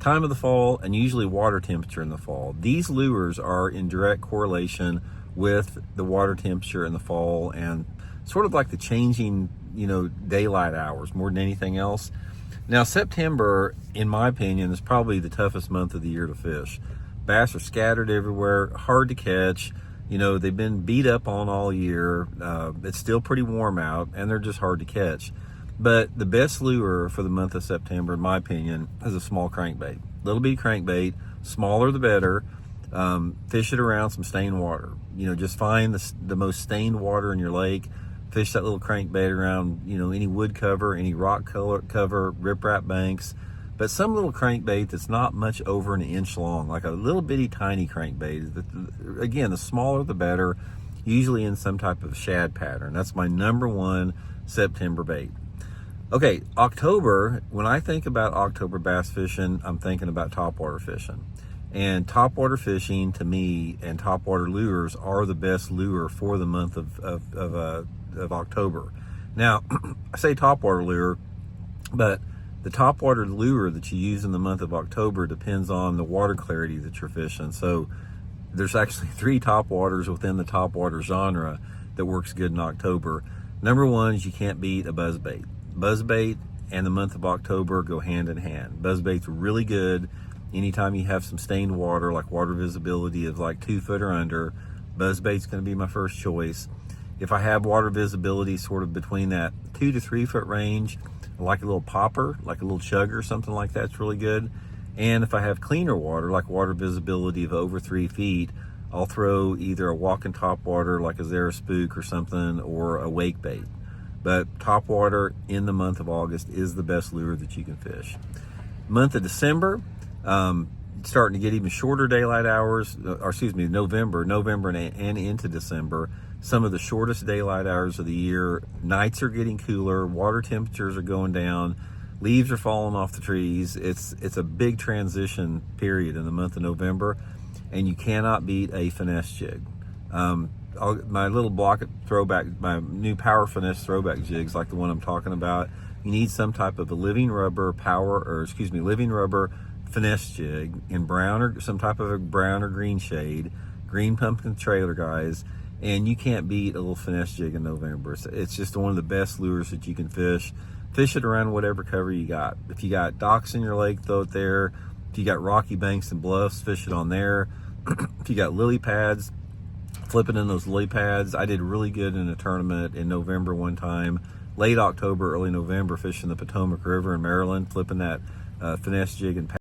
time of the fall and usually water temperature in the fall. These lures are in direct correlation with the water temperature in the fall and sort of like the changing, daylight hours more than anything else. Now, September, in my opinion, is probably the toughest month of the year to fish. Bass are scattered everywhere, hard to catch. They've been beat up on all year. It's still pretty warm out, and they're just hard to catch. But the best lure for the month of September, in my opinion, is a small crankbait. Little bitty crankbait, smaller the better. Fish it around some stained water. Just find the most stained water in your lake. Fish that little crankbait around, any wood cover, any rock cover, riprap banks. But some little crankbait that's not much over an inch long, like a little bitty tiny crankbait. Again, the smaller the better, usually in some type of shad pattern. That's my number one September bait. Okay, October, when I think about October bass fishing, I'm thinking about topwater fishing. And topwater fishing, to me, and topwater lures are the best lure for the month of October. Now, I say topwater lure, but the topwater lure that you use in the month of October depends on the water clarity that you're fishing. So there's actually 3 topwaters within the topwater genre that works good in October. Number one is you can't beat a buzzbait. Buzzbait and the month of October go hand in hand. Buzzbait's really good. Anytime you have some stained water, like water visibility of like 2 foot or under, buzzbait's going to be my first choice. If I have water visibility sort of between that 2 to 3 foot range, like a little popper, like a little chugger, something like that's really good. And if I have cleaner water, like water visibility of over 3 feet, I'll throw either a walking topwater like a Zara Spook or something, or a wake bait. But topwater in the month of August is the best lure that you can fish. Month of December, starting to get even shorter daylight hours, November and into December, some of the shortest daylight hours of the year. Nights are getting cooler, water temperatures are going down, leaves are falling off the trees. It's a big transition period in the month of November, and you cannot beat a finesse jig. My little block throwback, my new Power Finesse throwback jigs, like the one I'm talking about, you need some type of a living rubber finesse jig in brown or some type of a brown or green shade, green pumpkin trailer guys, and you can't beat a little finesse jig in November. It's just one of the best lures that you can fish. Fish it around whatever cover you got. If you got docks in your lake, throw it there. If you got rocky banks and bluffs, fish it on there. If you got lily pads, flip it in those lily pads. I did really good in a tournament in November one time, late October, early November, fishing the Potomac River in Maryland, flipping that finesse jig and